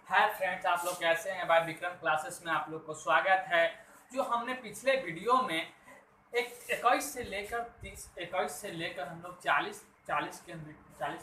Hi friends, आप लोग कैसे हैं। बाय विक्रम क्लासेस में आप लोग को स्वागत है। जो हमने पिछले वीडियो में 21 से लेकर हम लोग 40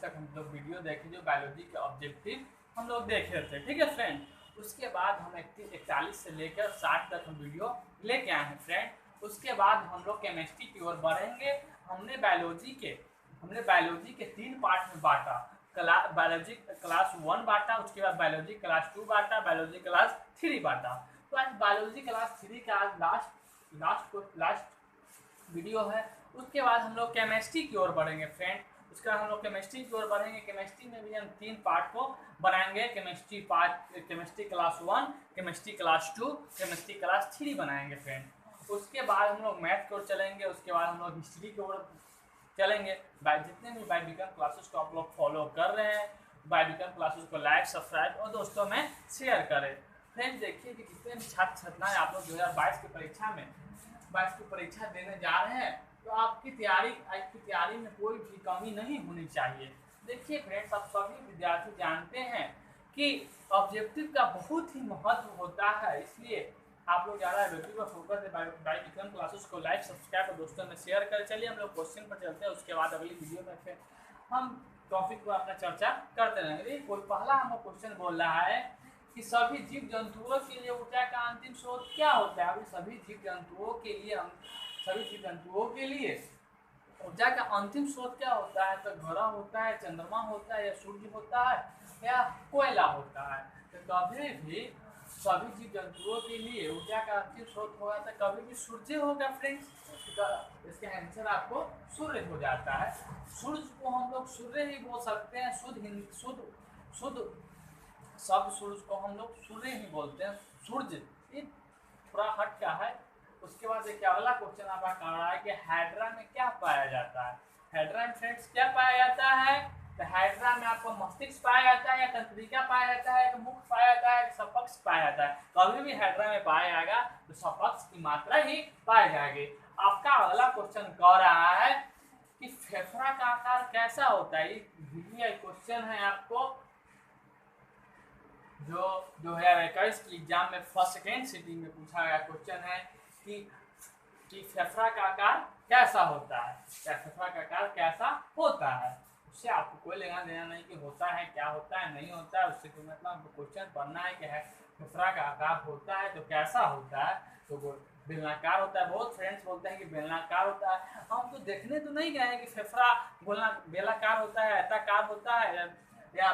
तक हम लोग वीडियो देखे, जो बायोलॉजी के ऑब्जेक्टिव हम लोग देख रहे थे। ठीक है फ्रेंड, उसके बाद हम 41 से लेकर 60 तक हम वीडियो लेके आए हैं फ्रेंड। उसके बाद हम लोग केमिस्ट्री की ओर बढ़ेंगे। हमने बायोलॉजी के 3 पार्ट में बांटा। बायोलॉजी क्लास 1 बांटा, उसके बाद बायोलॉजी क्लास 2 बांटा, बायोलॉजी क्लास 3 बांटा। तो आज बायोलॉजी क्लास 3 का आज लास्ट वीडियो है। उसके बाद हम लोग केमिस्ट्री की ओर बढ़ेंगे फ्रेंड। उसके बाद हम लोग केमिस्ट्री की ओर बढ़ेंगे। केमिस्ट्री में भी हम 3 पार्ट को बनाएंगे। Chemistry class 1, chemistry class 2, chemistry class 3 बनाएंगे फ्रेंड। उसके बाद हम लोग मैथ की ओर चलेंगे। उसके बाद हम लोग हिस्ट्री की ओर चलेंगे। जितने भी बाय विक्रम क्लासेस को आप लोग फॉलो कर रहे हैं, बाय विक्रम क्लासेस को लाइक, सब्सक्राइब और दोस्तों में शेयर करें। फ्रेंड देखिए कि जितने भी छात्र छात्राएं आप लोग 2022 की परीक्षा देने जा रहे हैं, तो आपकी तैयारी में कोई भी कमी नहीं होनी चाहिए। देखिए फ्रेंड्स, आप सभी विद्यार्थी जानते हैं कि ऑब्जेक्टिव का बहुत ही महत्व होता है, इसलिए आप लोग ज़्यादा वीडियो पर फोकस है। बाय विक्रम क्लासेस को लाइक, सब्सक्राइब और दोस्तों में शेयर कर। चलिए हम लोग क्वेश्चन पर चलते हैं। उसके बाद अगली वीडियो में फिर हम टॉपिक पर अपना चर्चा करते रहेंगे। कोई पहला हमको क्वेश्चन बोल रहा है कि सभी जीव जंतुओं के लिए ऊर्जा का अंतिम स्रोत क्या होता है। सभी जीव जंतुओं के लिए ऊर्जा का अंतिम स्रोत क्या होता है। तो ग्रह होता है, चंद्रमा होता है, या सूर्य होता है, या कोयला होता है। तो कभी भी सभी जीव जंतुओं के लिए ऊर्जा का अंतिम स्रोत होगा तो कभी भी सूर्य होगा फ्रेंड्स। इसका आंसर आपको सूर्य हो जाता है। सूर्य को हम लोग सूर्य ही बोल सकते हैं। शुद्ध शब्द सूर्य को हम लोग सूर्य ही बोलते हैं। सूर्य ये थोड़ा हट का है। उसके बाद देखिए अगला क्वेश्चन आपका कह रहा है कि हाइड्रा में क्या पाया जाता है। हाइड्रा में फ्रेंड्स क्या पाया जाता है। तो हाइड्रा में आपको मस्तिष्क पाया जाता है, या तंत्रिका पाया जाता है, या मुख पाया जाता है, सपक्ष पाया जाता है। कभी भी हाइड्रा में पाया जाएगा तो सपक्ष की मात्रा ही पाई जाएगी। आपका अगला क्वेश्चन कह रहा है कि फेफड़ा का आकार कैसा होता है। ये क्वेश्चन है आपको जो 2021 की एग्जाम में फर्स्ट सेकेंड सिटिंग में पूछा गया क्वेश्चन है कि फेफड़ा का आकार कैसा होता है, या फेफड़ा का आकार कैसा होता है। उससे आपको कोई लेना देना नहीं कि होता है, क्या होता है, नहीं होता है। उससे कोई मतलब क्वेश्चन पढ़ना है कि फेफड़ा का आकार होता है तो कैसा होता है। तो बेलनाकार होता है। बहुत फ्रेंड्स बोलते हैं कि बेलनाकार होता है। हम तो देखने तो नहीं गए हैं कि फेफड़ा बेलाकार होता है, आयताकार होता है, या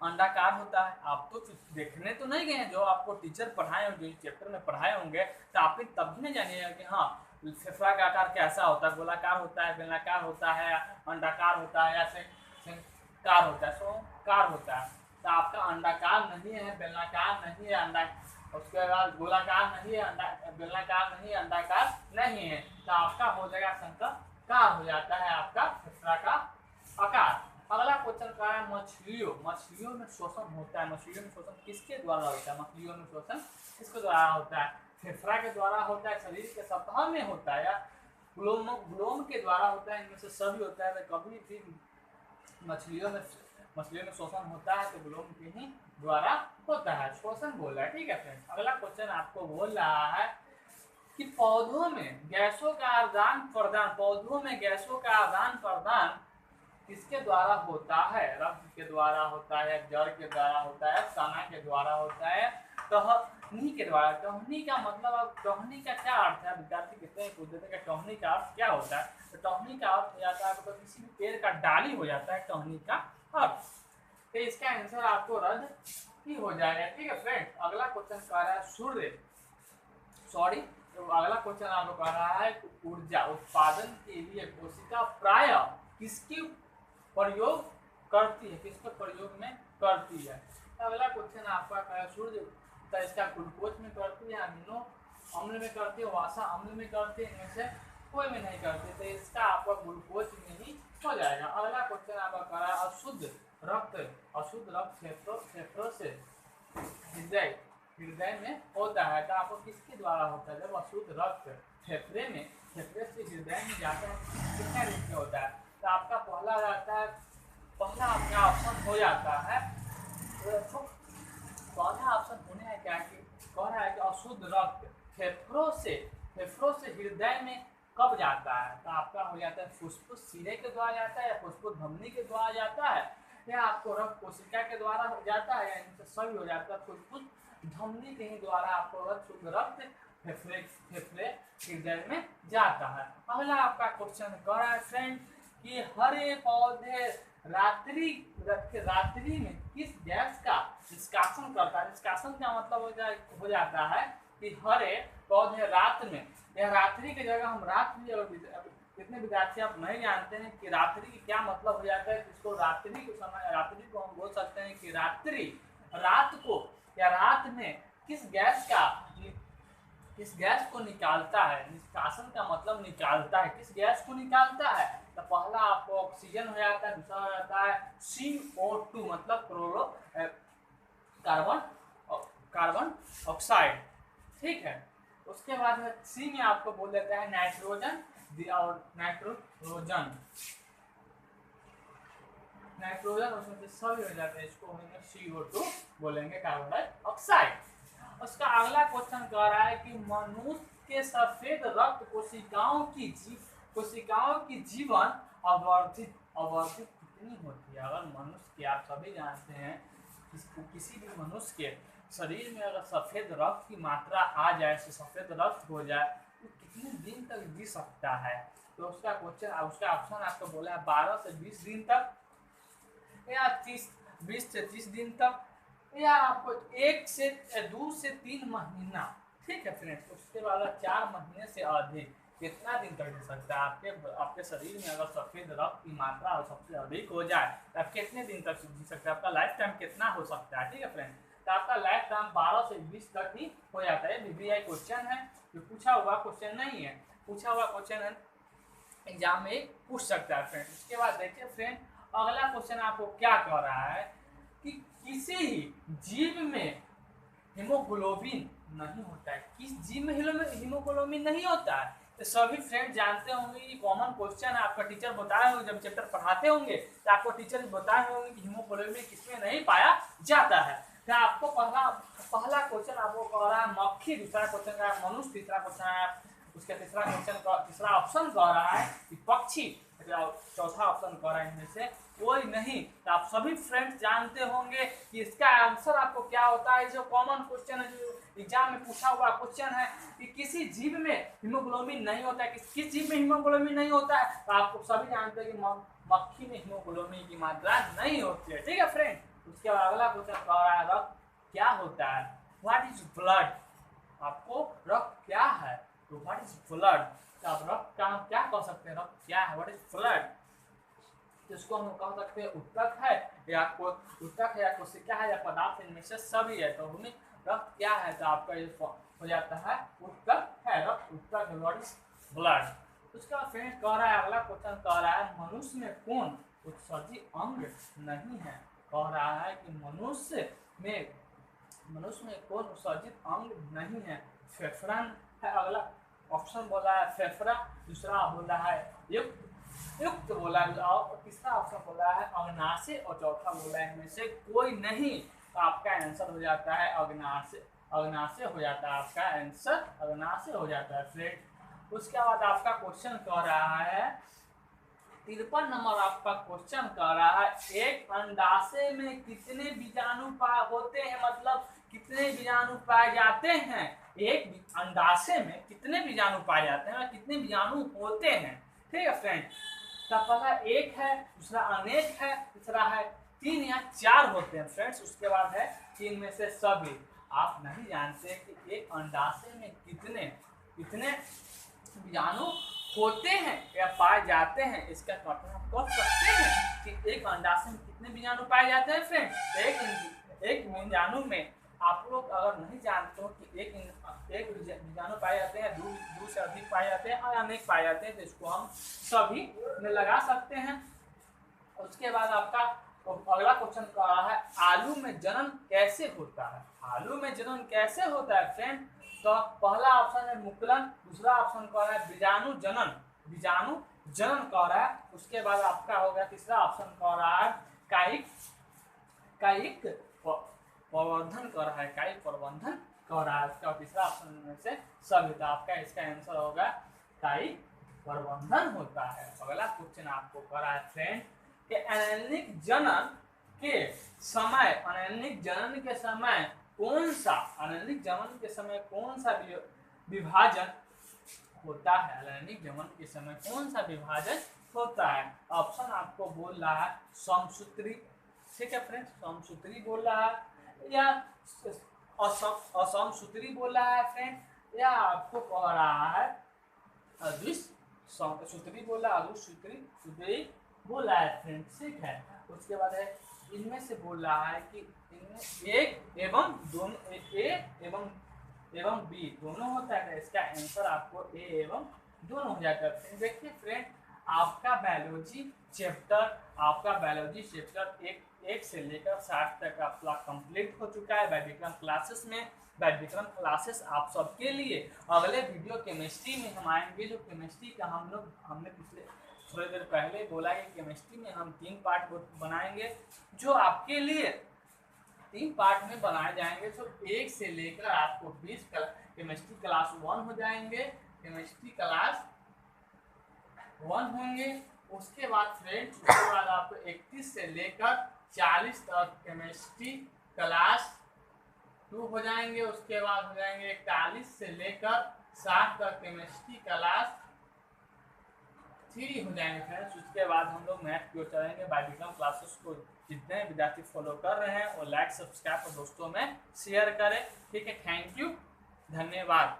अंडाकार होता है। आप तो देखने तो नहीं गए हैं। जो आपको टीचर पढ़ाए होंगे, चैप्टर में पढ़ाए होंगे, तो आप तब भी नहीं जानिएगा कि हाँ फेफड़ा का आकार कैसा होता है, गोलाकार होता है, बेलनाकार होता है, अंडाकार होता है, या कार होता है, कार होता है। तो आपका अंडाकार नहीं है, बेलनाकार नहीं है, अंडा उसके बाद गोलाकार नहीं है, बेलनाकार नहीं है, अंडाकार नहीं है। तो आपका हो जाएगा शंकर हो जाता है आपका फेफड़ा का आकार। अगला क्वेश्चन क्या है, मछलियों में शोषण होता है। मछलियों में शोषण किसके द्वारा होता है। मछलियों में शोषण किसके द्वारा होता है। फेफड़ा के द्वारा होता है, शरीर के सतह में होता है, या ग्लोम के द्वारा होता है। इनमें से सभी होता है। तो कभी भी मछलियों में शोषण होता है तो ग्लोम के ही द्वारा होता है। शोषण बोला है, ठीक है फ्रेंड्स। अगला क्वेश्चन आपको बोल रहा है कि पौधों में गैसों का आदान प्रदान किसके द्वारा होता है। रक्त के द्वारा होता है, जड़ के द्वारा होता है, तना के द्वारा होता है, टहनी के द्वारा। टहनी का मतलब, अब टहनी का क्या अर्थ है। विद्यार्थी कहते हैं पूछ देते हैं कि टहनी का अर्थ क्या होता है। तो टहनी का अर्थ हो जाता है तो किसी भी पेड़ का डाली हो जाता है टहनी का अर्थ। तो इसका आंसर आपको रद्द ही हो जाएगा, ठीक है फ्रेंड। अगला क्वेश्चन कह रहा है अगला क्वेश्चन आपको कह रहा है ऊर्जा उत्पादन के लिए कोशिका प्राय किसकी प्रयोग करती है, किसके प्रयोग में करती है। अगला क्वेश्चन आपका सूर्य, तो इसका ग्लूकोज में करती है, अमीनो अम्ल में करती है, वासा अम्ल में करती है, इनमें से कोई में नहीं करती। तो इसका आपका ग्लूकोज में ही हो जाएगा। अगला क्वेश्चन आपका कह रहा है अशुद्ध रक्त फेफड़ों से हृदय में होता है। तो आपको किसके द्वारा होता है। जब अशुद्ध रक्त फेफड़े से हृदय में जाता है कितने रेट में होता है। तो आपका पहला आपका ऑप्शन हो जाता है पहला ऑप्शन होने है क्या कि कह रहा है कि अशुद्ध रक्त फेफड़ों से हृदय में कब जाता है, तो आपका हो जाता है फुस्फुस सिरे के द्वारा जाता है, या फुस्फुस धमनी के द्वारा जाता है, या आपको रक्त कोशिका के द्वारा हो जाता है, या इनसे सभी हो जाता है। फुस्फुस धमनी के ही द्वारा आपको शुद्ध रक्त फेफड़े हृदय में जाता है। अगला आपका क्वेश्चन कह रहा है फ्रेंड कि हरे पौधे रात्रि में किस गैस का निष्कासन करता है। निष्कासन का मतलब हो जाता है कि हरे पौधे रात में, या रात्रि की जगह हम रात्रि, और कितने विद्यार्थी आप नहीं जानते हैं कि रात्रि की क्या मतलब हो जाता है। इसको रात्रि को हम बोल सकते हैं कि रात्रि, रात को या रात में किस गैस को निकालता है। निष्कासन का मतलब निकालता है, किस गैस को निकालता है। तो पहला आपको ऑक्सीजन हो जाता है, दूसरा हो जाता है CO2 मतलब कार्बन ऑक्साइड, ठीक है। उसके बाद में सी में आपको बोल देता है नाइट्रोजन, और नाइट्रोजन उसमें से सभी हो जाते हैं, इसको हम CO2 बोलेंगे, कार्बन डाइऑक्साइड। उसका अगला क्वेश्चन कह रहा है कि मनुष्य के सफेद रक्त कोशिकाओं की जीवन अवर्धित कितनी होती है। अगर मनुष्य की, आप सभी जानते हैं किसी भी मनुष्य के शरीर में अगर सफेद रक्त की मात्रा आ जाए, सफेद रक्त हो जाए, तो कितने दिन तक जी सकता है। तो उसका ऑप्शन आपको बोला है 12 से 20 दिन तक, या 20 से 30 दिन तक, या आपको 2 से 3 महीना, ठीक है फ्रेंड्स। उसके बाद 4 महीने से अधिक कितना दिन तक जी सकता है। आपके शरीर में अगर सफेद रक्त की मात्रा सबसे अधिक हो जाए तो आप कितने दिन तक जी सकते हैं, आपका लाइफ टाइम कितना हो सकता है, ठीक है फ्रेंड्स। तो आपका लाइफ टाइम 12 से 20 तक ही हो जाता है। BBI क्वेश्चन है, जो पूछा हुआ क्वेश्चन नहीं है, पूछा हुआ क्वेश्चन है, एग्जाम में पूछ सकता है फ्रेंड। उसके बाद देखिए फ्रेंड, अगला क्वेश्चन आपको क्या कह रहा है कि किसी ही जीव में हीमोग्लोबिन नहीं होता है। किस जीव में हीमोग्लोबिन नहीं होता है। तो सभी फ्रेंड जानते होंगे, ये कॉमन क्वेश्चन है, आपका टीचर बताए होंगे, जब चैप्टर पढ़ाते होंगे तो आपको टीचर बताए होंगे कि हीमोग्लोबिन किसमें नहीं पाया जाता है। तो आपको पहला क्वेश्चन आपको कह रहा है मक्खी, दूसरा क्वेश्चन कह रहा है मनुष्य, तीसरा क्वेश्चन है उसका तीसरा ऑप्शन कह रहा है कि पक्षी, चौथा ऑप्शन कह रहा है इनमें से कोई नहीं। तो आप सभी फ्रेंड्स जानते होंगे कि इसका आंसर आपको क्या होता है। जो कॉमन क्वेश्चन है, जो एग्जाम में पूछा हुआ क्वेश्चन है कि किसी जीव में हीमोग्लोबिन नहीं होता है, किस जीव में हीमोग्लोबिन नहीं होता है, तो आपको सभी जानते हैं कि मक्खी में हीमोग्लोबिन की मात्रा नहीं होती है, ठीक है फ्रेंड। उसके बाद अगला क्वेश्चन कह रहा है रक्त क्या होता है, व्हाट इज ब्लड। आपको रक्त क्या है, तो व्हाट इज ब्लड। तो आप रक्त का हम क्या कह सकते हैं, रक्त क्या है, व्हाट इज ब्लड। इसको हम कह सकते हैं उत्तक है, या कोशिका है, या पदार्थ, इनमें से सभी है। तो हमें रक्त क्या है, तो आपका ये हो जाता है उत्तक है, रक्त उत्तक है, व्हाट इज ब्लड। उसका फ्रेंड कह रहा है, अगला क्वेश्चन कह रहा है मनुष्य में कौन उत्सर्जी अंग नहीं है। कह रहा है कि मनुष्य में कौन उत्सर्जित अंग नहीं है। फेफड़ा है, अगला ऑप्शन बोला है फेफड़ा, दूसरा बोला है युक्त बोला है, और तीसरा ऑप्शन बोला है अग्नाशय, और चौथा बोला है इनमें से कोई नहीं। तो आपका आंसर हो जाता है अग्नाशय हो जाता है, आपका आंसर अग्नाशय हो जाता है फ्रेंड। उसके बाद आपका क्वेश्चन कह रहा है 53 नंबर आपका क्वेश्चन कह रहा है एक अंडाशय में कितने बीजाणु होते हैं, मतलब कितने बीजाणु पाए जाते हैं। एक अंडाशय में कितने बीजाणु पाए जाते हैं, कितने बीजाणु होते हैं, ठीक है फ्रेंड। तो पहला एक है, दूसरा अनेक है, तीसरा है 3 या 4 होते हैं फ्रेंड्स। उसके बाद है 3 में से सभी। आप नहीं जानते कि एक अंडाशय में कितने बीजाणु होते हैं या पाए जाते हैं। इसका मतलब आप कह सकते हैं कि एक अंडाशय में कितने बीजाणु पाए जाते हैं फ्रेंड। एक बीजाणु में आप लोग अगर नहीं जानते हो कि एक बीजाणु पाए जाते हैं, दो से अधिक पाए जाते हैं और अनेक पाए जाते हैं, तो इसको हम सभी में लगा सकते हैं। उसके बाद आपका अगला क्वेश्चन कह रहा है आलू में जनन कैसे होता है। आलू में जनन कैसे होता है फ्रेंड। तो पहला ऑप्शन है मुकुलन, दूसरा ऑप्शन कह रहा है बीजाणु जनन कह रहा है। उसके बाद आपका हो गया तीसरा ऑप्शन कह रहा है कायिक प्रवर्धन कर रहा है, इकाई प्रबंधन कर रहा है। इसका तीसरा ऑप्शन में से सभी, आपका इसका आंसर होगा इकाई प्रबंधन होता है। अगला क्वेश्चन आपको करा है फ्रेंड कि अनैनिक जनन के समय, अनैनिक जनन के समय कौन सा, अनैनिक जनन के समय कौन सा विभाजन होता है, अनैनिक जनन के समय कौन सा विभाजन होता है। ऑप्शन आपको बोल रहा है समसूत्री, ठीक है फ्रेंड्स, समसूत्री बोल रहा है या असमसूत्री बोल रहा है फ्रेंड, या आपको कह रहा है सूत्री बोल रहा है, सूत्री बोल रहा है फ्रेंड, ठीक है। उसके बाद है इनमें से बोल रहा है कि इनमें एक एवं दोनों, ए एवं बी दोनों होता है। इसका आंसर आपको ए एवं दोनों हो जाता है। देखिए फ्रेंड, आपका बायोलॉजी चैप्टर एक से लेकर 60 तक आपका कंप्लीट हो चुका है बायोविक्रम क्लासेस में। बायोविक्रम क्लासेस आप सबके लिए अगले वीडियो केमिस्ट्री में हम आएंगे। जो केमिस्ट्री का हमने पिछले थोड़ी देर पहले बोला कि केमिस्ट्री में हम 3 पार्ट बनाएंगे, जो आपके लिए 3 पार्ट में बनाए जाएंगे। तो 1 से लेकर आपको 20 केमिस्ट्री क्लास 1 हो जाएंगे, केमिस्ट्री क्लास 1 होंगे। उसके बाद फ्रेंड्स, उसके बाद आपको 31 से लेकर 40 तक केमिस्ट्री क्लास 2 हो जाएंगे। उसके बाद हो जाएंगे 41 से लेकर 60 तक केमिस्ट्री क्लास 3 हो जाएंगे फ्रेंड्स। उसके बाद हम लोग मैथ की ओर चलेंगे। बायोविक्रम क्लासेस को जितने विद्यार्थी फॉलो कर रहे हैं वो लाइक, सब्सक्राइब और दोस्तों में शेयर करें, ठीक है। थैंक यू, धन्यवाद।